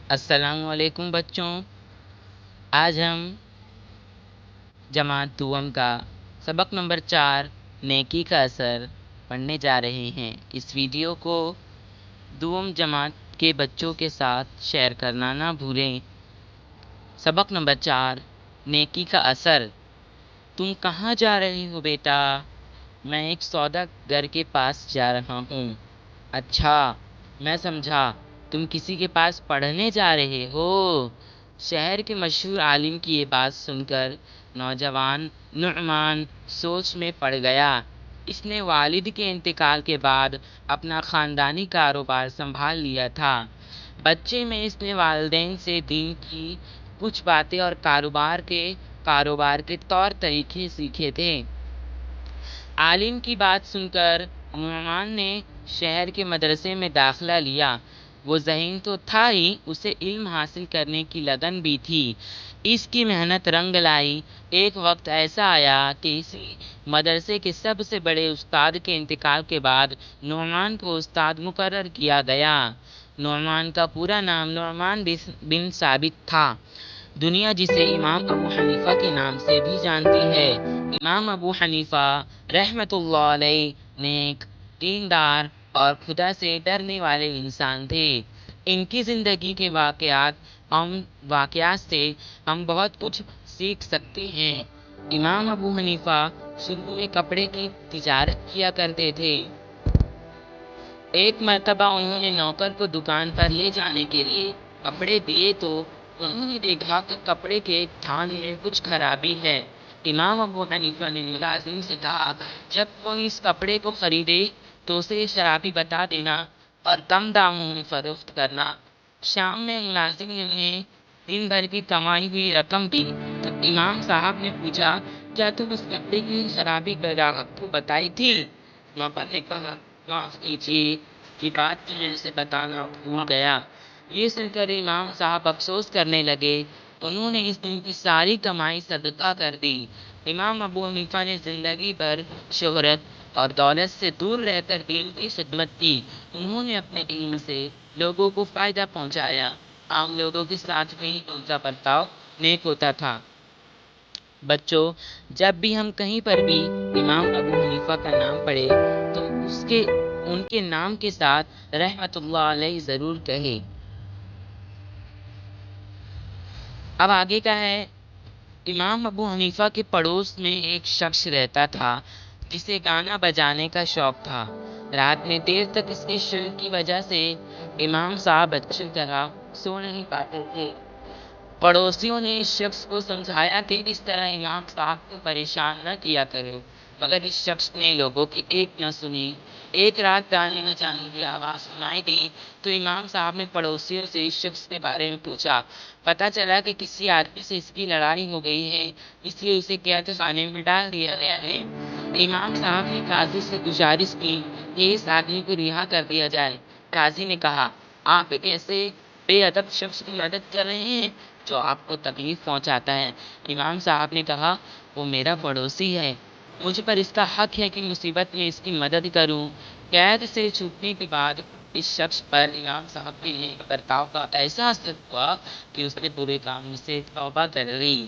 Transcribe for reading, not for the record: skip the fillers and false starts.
السلام علیکم بچوں، آج ہم جماعت دوم کا سبق نمبر 4 نیکی کا اثر پڑھنے جا رہے ہیں۔ اس ویڈیو کو دوم جماعت کے بچوں کے ساتھ شیئر کرنا نہ بھولیں۔ سبق نمبر 4 نیکی کا اثر۔ تم کہاں جا رہے ہو بیٹا؟ میں ایک سوداگر کے پاس جا رہا ہوں۔ اچھا، میں سمجھا، تم کسی کے پاس پڑھنے جا رہے ہو۔ شہر کے مشہور عالم کی یہ بات سن کر نوجوان نعمان سوچ میں پڑ گیا۔ اس نے والد کے انتقال کے بعد اپنا خاندانی کاروبار سنبھال لیا تھا۔ بچے میں اس نے والدین سے دین کی کچھ باتیں اور کاروبار کے طور طریقے سیکھے تھے۔ عالم کی بات سن کر نعمان نے شہر کے مدرسے میں داخلہ لیا۔ وہ ذہین تو تھا ہی، اسے علم حاصل کرنے کی لگن بھی تھی۔ اس کی محنت رنگ لائی۔ ایک وقت ایسا آیا کہ اسی مدرسے کے سب سے بڑے استاد کے انتقال کے بعد نعمان کو استاد مقرر کیا گیا۔ نعمان کا پورا نام نعمان بن ثابت تھا۔ دنیا جسے امام ابو حنیفہ کے نام سے بھی جانتی ہے۔ امام ابو حنیفہ رحمۃ اللہ علیہ نیک، دیندار اور خدا سے ڈرنے والے انسان تھے۔ ان کی زندگی کے واقعات سے ہم بہت کچھ سیکھ سکتے ہیں۔ امام ابو حنیفہ شروع میں کپڑے کی تجارت کیا کرتے تھے۔ ایک مرتبہ انہوں نے نوکر کو دکان پر لے جانے کے لیے کپڑے دیے تو انہوں نے دیکھا کہ کپڑے کے تھان میں کچھ خرابی ہے۔ امام ابو حنیفہ نے ملازم سے کہا، جب کوئی اس کپڑے کو خریدے تو اسے خرابی بتا دینا اور کم داموں میں فروخت کرنا۔ شام میں ملازم نے انہیں دن بھر کی کمائی ہوئی رقم دی۔ امام صاحب نے پوچھا، کیا تم اس کپڑے کی خرابی گراہک کو بتائی تھی؟ نوکر نے کہا، معاف کیجیے، یہ بات مجھے سے بتانا بھول گیا۔ یہ سن کر امام صاحب افسوس کرنے لگے۔ انہوں نے اس دن کی ساری کمائی صدقہ کر دی۔ امام ابو حنیفہ نے زندگی بھر شہرت اور دولت سے دور رہ کر دین کی خدمت کی۔ انہوں نے اپنے علم سے لوگوں کو فائدہ پہنچایا۔ عام لوگوں کے ساتھ بھی ان کا برتاؤ نیک ہوتا تھا۔ بچوں، جب بھی ہم کہیں پر بھی امام ابو حنیفہ کا نام پڑھے تو ان کے نام کے ساتھ رحمت اللہ علیہ ضرور کہیں۔ اب آگے کا ہے، امام ابو حنیفہ کے پڑوس میں ایک شخص رہتا تھا جسے گانا بجانے کا شوق تھا۔ رات میں دیر تک اس کے شور کی وجہ سے امام صاحب اچھی طرح سو نہیں پاتے تھے۔ پڑوسیوں نے اس شخص کو سمجھایا کہ اس طرح امام صاحب کو پریشان نہ کیا کرو، مگر اس شخص نے لوگوں کی ایک نہ سنی۔ ایک رات گانے بجانے کی آواز سنائی دی تو امام صاحب نے پڑوسیوں سے اس شخص کے بارے میں پوچھا۔ پتہ چلا کہ کسی آدمی سے اس کی لڑائی ہو گئی ہے، اس لیے اسے قید خانے میں ڈال دیا گیا ہے۔ امام صاحب نے قاضی سے گزارش کی کہ اس آدمی کو رہا کر دیا جائے۔ قاضی نے کہا، آپ ایک ایسے بے ادب شخص کی مدد کر رہے ہیں جو آپ کو تکلیف پہنچاتا ہے۔ امام صاحب نے کہا، وہ میرا پڑوسی ہے، مجھ پر اس کا حق ہے کہ مصیبت میں اس کی مدد کروں۔ قید سے چھوٹنے کے بعد اس شخص پر امام صاحب کے نیک برتاؤ کا ایسا اثر ہوا کہ اس نے برے کام سے توبہ کر لی۔